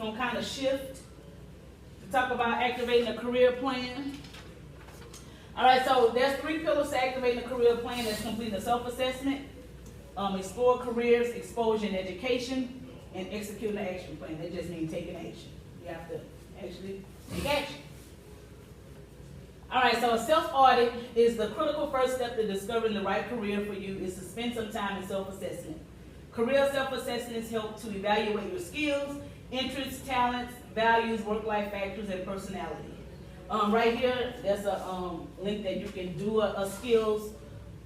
going to kind of shift to talk about activating a career plan. All right, so there's 3 pillars to activating a career plan. That's completing a self-assessment, explore careers, exposure and education, and execute an action plan. That just means taking action. You have to actually take action. All right, so a self-audit is the critical first step to discovering the right career for you is to spend some time in self-assessment. Career self-assessments help to evaluate your skills, interests, talents, values, work-life factors, and personality. Right here, there's a link that you can do a skills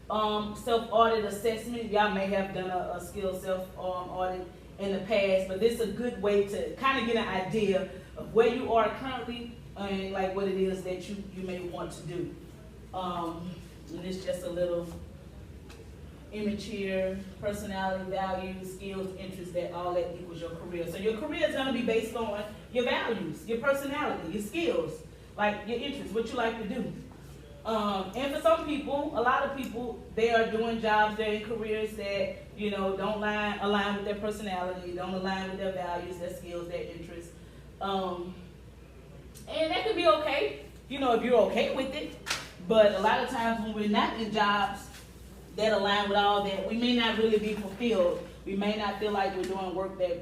self-audit assessment. Y'all may have done a skills self-audit in the past, but this is a good way to kind of get an idea of where you are currently and like what it is that you may want to do. And it's just a little image here, personality, values, skills, interests, that all that equals your career. So your career is going to be based on your values, your personality, your skills, like your interests, what you like to do. And for some people, a lot of people, they are doing jobs, they're in careers that, you know, don't align with their personality, don't align with their values, their skills, their interests. And that could be okay, you know, if you're okay with it. But a lot of times when we're not in jobs that align with all that, we may not really be fulfilled. We may not feel like we're doing work that,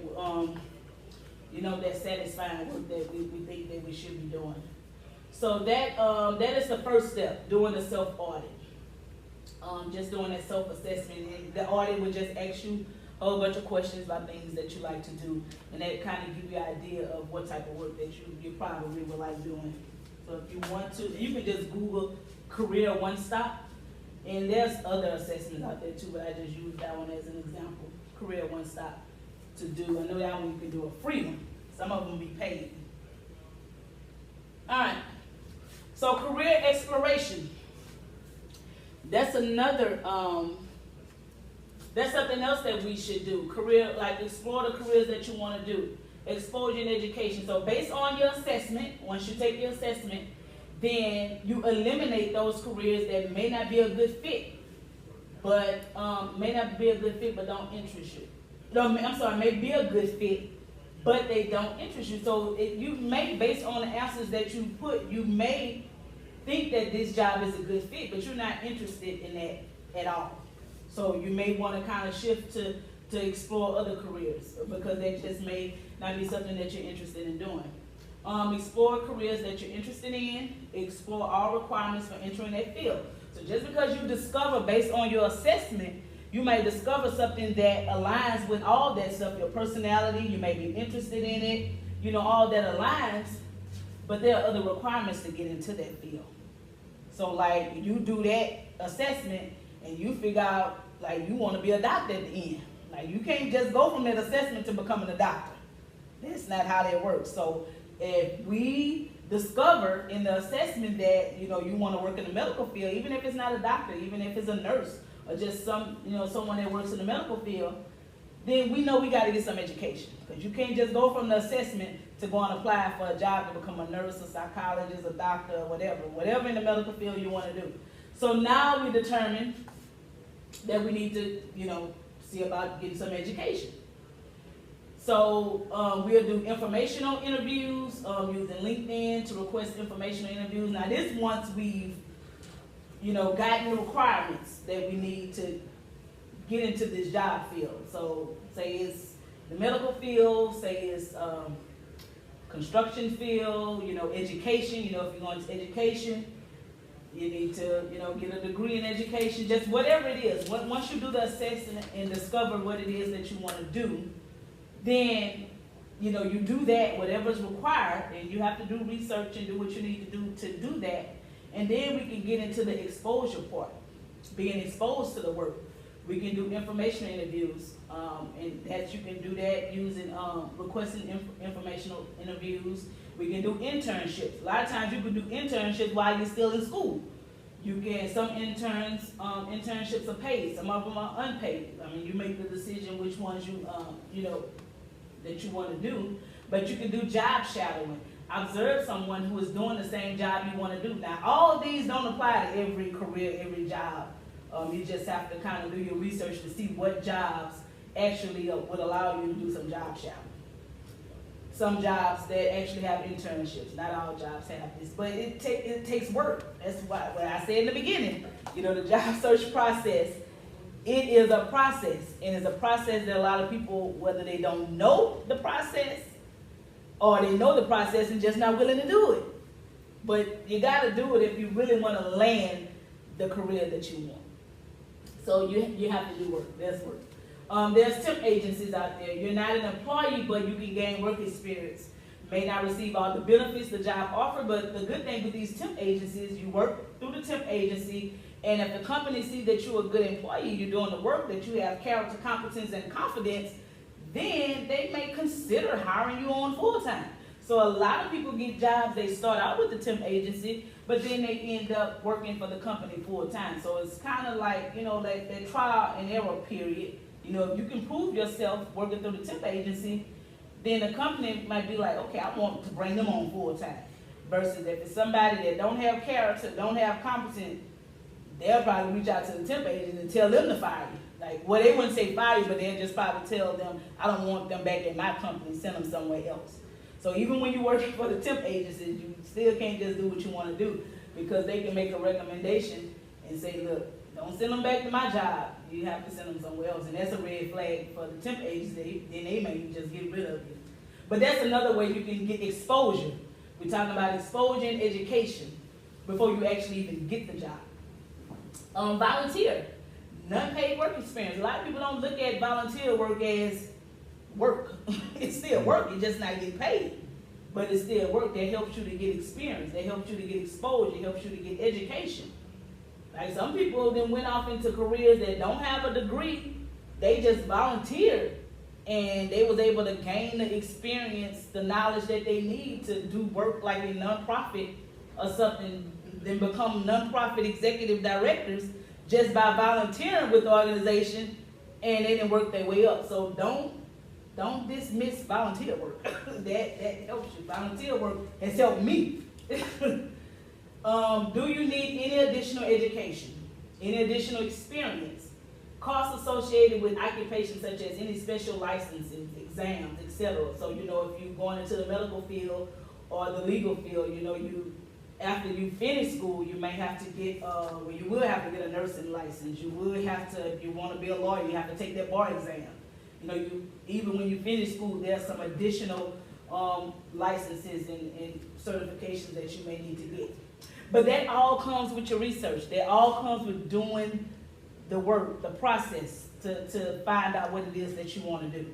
you know, that's satisfying, work that we think that we should be doing. So that is the first step, doing the self-audit. Just doing that self-assessment. And the audit would just ask you a whole bunch of questions about things that you like to do. And that kind of give you an idea of what type of work that you probably would like doing. So if you want to, you can just Google Career One Stop. And there's other assessments out there too, but I just used that one as an example. Career One Stop to do. I know that one you can do a free one. Some of them be paid. All right. So career exploration. That's another, that's something else that we should do. Career, like explore the careers that you want to do. Exposure and education. So based on your assessment, once you take your assessment, then you eliminate those careers that may not be a good fit, but don't interest you. No, I'm sorry, may be a good fit, but they don't interest you. So you may, based on the answers that you put, you may think that this job is a good fit, but you're not interested in that at all. So you may want to kind of shift to explore other careers because that just may not be something that you're interested in doing. Explore careers that you're interested in. Explore all requirements for entering that field. So just because you discover based on your assessment, you may discover something that aligns with all that stuff, your personality, you may be interested in it, you know, all that aligns, but there are other requirements to get into that field. So like you do that assessment and you figure out like you want to be a doctor at the end. Like you can't just go from that assessment to becoming a doctor. That's not how that works. So if we discover in the assessment that, you know, you want to work in the medical field, even if it's not a doctor, even if it's a nurse or just someone that works in the medical field, then we know we got to get some education. Because you can't just go from the assessment to go and apply for a job to become a nurse, a psychologist, a doctor, or whatever in the medical field you want to do. So now we determine that we need to, you know, see about getting some education. So we'll do informational interviews using LinkedIn to request informational interviews. Now this once we've, you know, gotten the requirements that we need to get into this job field. So say it's the medical field, say it's construction field, you know, education, you know, if you're going to education, you need to, you know, get a degree in education, just whatever it is. Once you do the assessment and discover what it is that you want to do, then, you know, you do that, whatever's required, and you have to do research and do what you need to do that. And then we can get into the exposure part, being exposed to the work. We can do informational interviews, and that you can do that using requesting informational interviews. We can do internships. A lot of times you can do internships while you're still in school. You can, some internships are paid, some of them are unpaid. I mean, you make the decision which ones you know, that you want to do, but you can do job shadowing. Observe someone who is doing the same job you want to do. Now, all of these don't apply to every career, every job. You just have to kind of do your research to see what jobs actually would allow you to do some job shadowing. some jobs that actually have internships. Not all jobs have this, but it takes work. That's why what I said in the beginning. You know, the job search process, it is a process, and it's a process that a lot of people, whether they don't know the process or they know the process and just not willing to do it. But you got to do it if you really want to land the career that you want. So you have to do work. There's work. There's temp agencies out there. You're not an employee, but you can gain work experience. May not receive all the benefits the job offers, but the good thing with these temp agencies, you work through the temp agency, and if the company sees that you're a good employee, you're doing the work, that you have character, competence, and confidence, then they may consider hiring you on full-time. So a lot of people get jobs, they start out with the temp agency, but then they end up working for the company full-time. So it's kind of like, you know, that trial and error period. You know, if you can prove yourself working through the temp agency, then the company might be like, okay, I want to bring them on full-time. Versus if it's somebody that don't have character, don't have competence, they'll probably reach out to the temp agent and tell them to fire you. Like, well, they wouldn't say fire you, but they'll just probably tell them, I don't want them back at my company, send them somewhere else. So even when you're working for the temp agencies, you still can't just do what you want to do, because they can make a recommendation and say, look, don't send them back to my job. You have to send them somewhere else. And that's a red flag for the temp agency. Then they may just get rid of you. But that's another way you can get exposure. We're talking about exposure and education before you actually even get the job. Volunteer. Non-paid work experience. A lot of people don't look at volunteer work as work. It's still work. It's just not getting paid. But it's still work that helps you to get experience. That helps you to get exposure. It helps you to get education. Like some people then went off into careers that don't have a degree. They just volunteered, and they was able to gain the experience, the knowledge that they need to do work like a nonprofit or something, then become nonprofit executive directors just by volunteering with the organization, and they didn't work their way up. So don't dismiss volunteer work. that helps you. Volunteer work has helped me. Do you need any additional education, any additional experience, costs associated with occupations such as any special licenses, exams, etc.? So, you know, if you're going into the medical field or the legal field, you know, after you finish school, you may have to get, you will have to get a nursing license. You will have to, if you want to be a lawyer, you have to take that bar exam. You know, even when you finish school, there's some additional licenses and certifications that you may need to get. But that all comes with your research. That all comes with doing the work, the process to find out what it is that you want to do.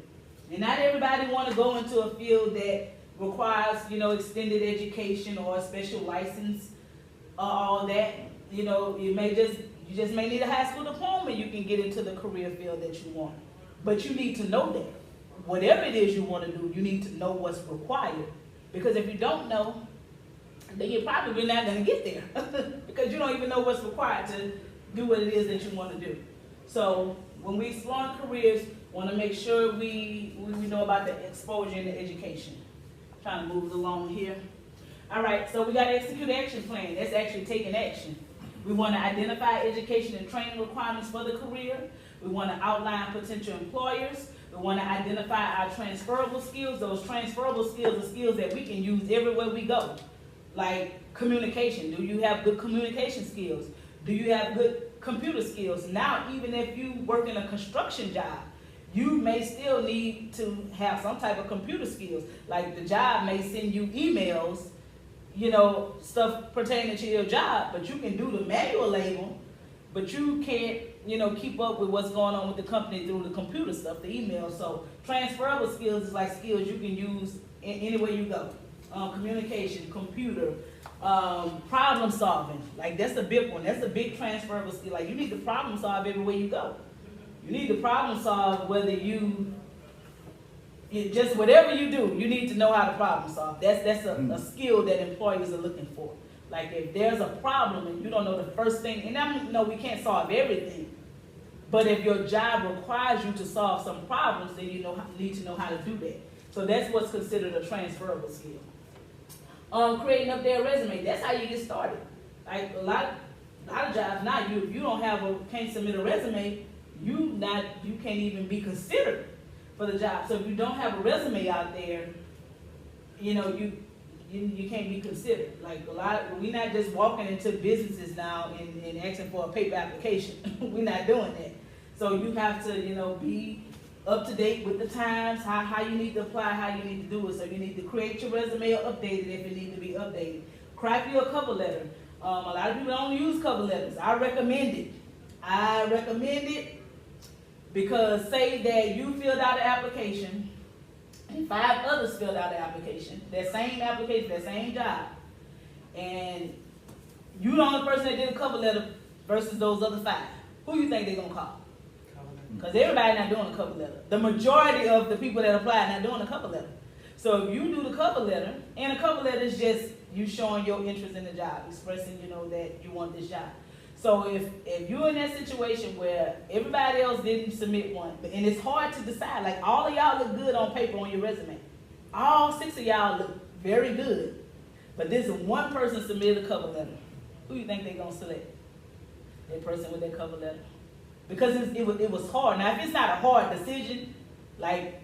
And not everybody want to go into a field that requires, you know, extended education or a special license or all that. You know, you just may need a high school diploma. You can get into the career field that you want. But you need to know that. Whatever it is you want to do, you need to know what's required. Because if you don't know, then you're probably not going to get there because you don't even know what's required to do what it is that you want to do. So when we explore careers, we want to make sure we know about the exposure and the education. Trying to move it along here. All right, so we got to execute an action plan. That's actually taking action. We want to identify education and training requirements for the career. We want to outline potential employers. We want to identify our transferable skills. Those transferable skills are skills that we can use everywhere we go. Like communication. Do you have good communication skills? Do you have good computer skills? Now, even if you work in a construction job, you may still need to have some type of computer skills. Like the job may send you emails, you know, stuff pertaining to your job, but you can do the manual labor, but you can't, you know, keep up with what's going on with the company through the computer stuff, the email. So transferable skills is like skills you can use anywhere you go. Communication, computer, problem solving. Like that's a big one. That's a big transferable skill. Like you need to problem solve everywhere you go. You need to problem solve whether just whatever you do, you need to know how to problem solve. That's a skill that employers are looking for. Like if there's a problem and you don't know the first thing, and I know we can't solve everything, but if your job requires you to solve some problems, then you need to know how to do that. So that's what's considered a transferable skill. Creating up their resume, that's how you get started. Like a lot of jobs now, if you don't can't submit a resume, you can't even be considered for the job. So if you don't have a resume out there, you know, you can't be considered. Like we're not just walking into businesses now and asking for a paper application. We're not doing that. So you have to, you know, be up to date with the times, how you need to apply, how you need to do it. So you need to create your resume or update it if it needs to be updated. Craft you a cover letter. A lot of people don't use cover letters. I recommend it. I recommend it because say that you filled out an application and 5 others filled out the application, that same job, and you the only person that did a cover letter versus those other 5. Who you think they're going to call? Because everybody not doing a cover letter. The majority of the people that apply are not doing a cover letter. So if you do the cover letter, and a cover letter is just you showing your interest in the job, expressing, you know, that you want this job. So if you're in that situation where everybody else didn't submit one, and it's hard to decide, like all of y'all look good on paper on your resume. All 6 of y'all look very good. But this one person submitted a cover letter. Who you think they're going to select? That person with that cover letter. Because it was hard. Now, if it's not a hard decision, like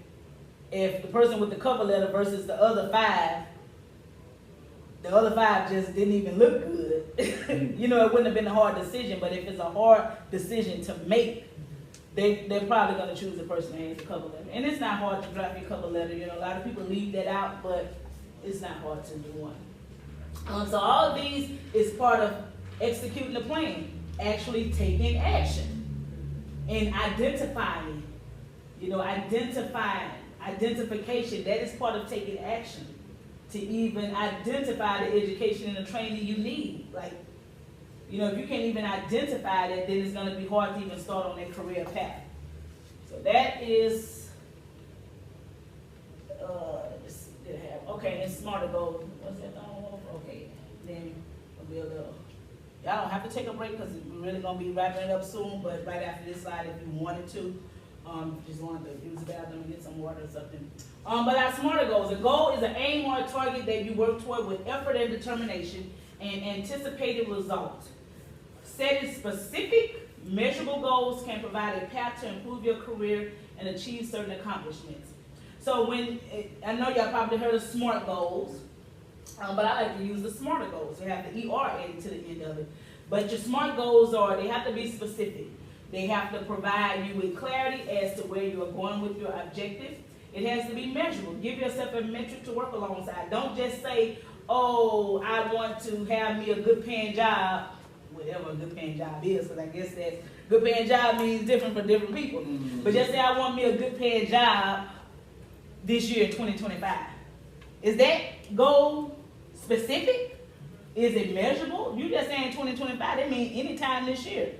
if the person with the cover letter versus the other 5 just didn't even look good, you know, it wouldn't have been a hard decision. But if it's a hard decision to make, they're probably going to choose the person that has the cover letter. And it's not hard to draft your cover letter. You know, a lot of people leave that out, but it's not hard to do one. So all of these is part of executing the plan, actually taking action. And identifying, you know, identification, that is part of taking action. To even identify the education and the training you need. Like, you know, if you can't even identify that, then it's going to be hard to even start on that career path. So that is, okay, and smarter goals. What's that? Okay, then it'll be a little. Y'all don't have to take a break because we're really going to be wrapping it up soon, but right after this slide, if you wanted to, just wanted to use the bathroom and get some water or something. But our smarter goals. A goal is an aim or a target that you work toward with effort and determination and anticipated results. Setting specific, measurable goals can provide a path to improve your career and achieve certain accomplishments. So I know y'all probably heard of SMART goals. But I like to use the smarter goals. They have the ER added to the end of it. But your SMART goals they have to be specific. They have to provide you with clarity as to where you are going with your objective. It has to be measurable. Give yourself a metric to work alongside. Don't just say, oh, I want to have me a good paying job, whatever a good paying job is, because I guess that good paying job means different for different people. Mm-hmm. But just say, I want me a good paying job this year in 2025. Is that goal specific? Is it measurable? You just saying 2025, that means anytime this year.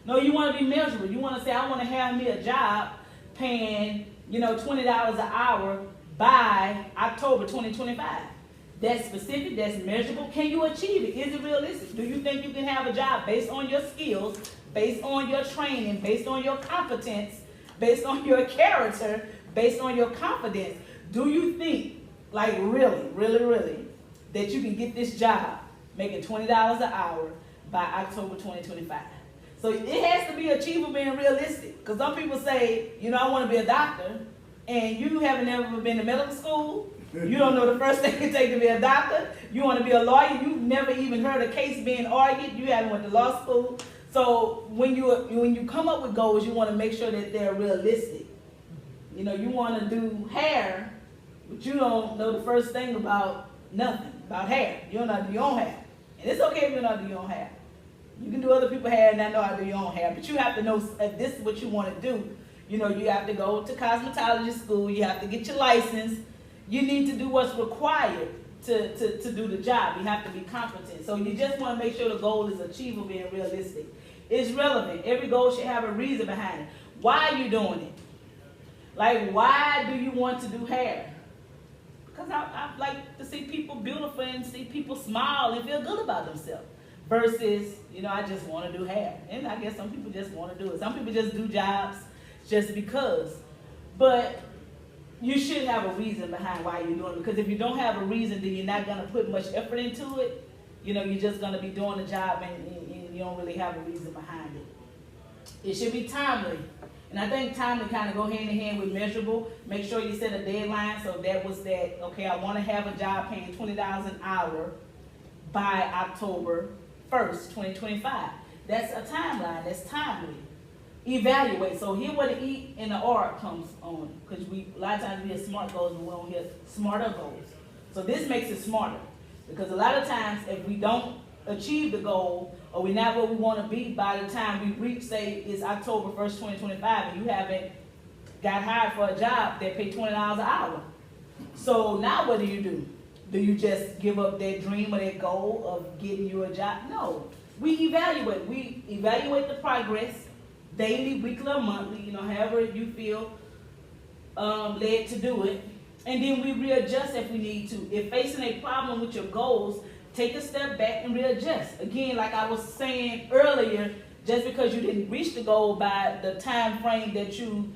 No, you want to be measurable. You want to say, I want to have me a job paying, you know, $20 an hour by October 2025. That's specific, that's measurable. Can you achieve it? Is it realistic? Do you think you can have a job based on your skills, based on your training, based on your competence, based on your character, based on your confidence? Do you think, like really, that you can get this job making $20 an hour by October 2025? So it has to be achievable and realistic. Because some people say, you know, I want to be a doctor, and you haven't ever been to medical school. You don't know the first thing it takes to be a doctor. You want to be a lawyer. You've never even heard a case being argued. You haven't went to law school. So when you come up with goals, you want to make sure that they're realistic. You know, you want to do hair, but you don't know the first thing about nothing, about hair. You don't know how to do your own hair. And it's okay if you don't know how to do your own hair. You can do other people's hair and not know how to do your own hair, but you have to know if this is what you want to do. You know, you have to go to cosmetology school. You have to get your license. You need to do what's required to do the job. You have to be competent. So you just want to make sure the goal is achievable and realistic. It's relevant. Every goal should have a reason behind it. Why are you doing it? Like, why do you want to do hair? Because I like to see people beautiful and see people smile and feel good about themselves. Versus, you know, I just want to do hair. And I guess some people just want to do it. Some people just do jobs just because. But you should have a reason behind why you're doing it. Because if you don't have a reason, then you're not going to put much effort into it. You know, you're just going to be doing the job and you don't really have a reason behind it. It should be timely. And I think time to kind of go hand in hand with measurable. Make sure you set a deadline. So that was that, okay, I want to have a job paying $20 an hour by October 1st, 2025. That's a timeline. That's timely. Evaluate. So here where the E and the R comes on. Because a lot of times we have SMART goals and we don't hear smarter goals. So this makes it smarter. Because a lot of times if we don't achieve the goal, or we're not where we want to be by the time we reach, say, it's October 1st, 2025, and you haven't got hired for a job that pays $20 an hour. So now what do? Do you just give up that dream or that goal of getting you a job? No. We evaluate. We evaluate the progress, daily, weekly, or monthly, however you feel led to do it. And then we readjust if we need to. If facing a problem with your goals, take a step back and readjust. Again, like I was saying earlier, just because you didn't reach the goal by the time frame that you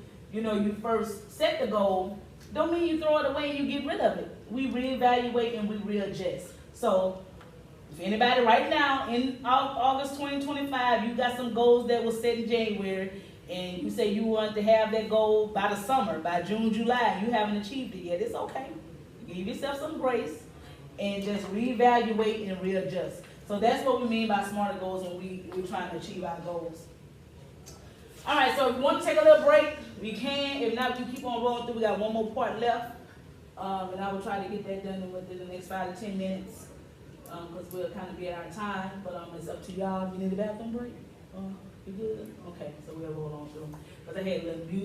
first set the goal, don't mean you throw it away and you get rid of it. We reevaluate and we readjust. So if anybody right now in August 2025, you got some goals that were set in January, and you say you want to have that goal by the summer, by June, July, you haven't achieved it yet, it's okay. Give yourself some grace and just reevaluate and readjust. So that's what we mean by smarter goals when we're trying to achieve our goals. All right, so if you want to take a little break, we can. If not, we keep on rolling through. We got one more part left, and I will try to get that done within the next 5 to 10 minutes, because we'll kind of be at our time. But it's up to y'all. You need a bathroom break? You good? Okay, so we'll roll on through. Because I had a little music.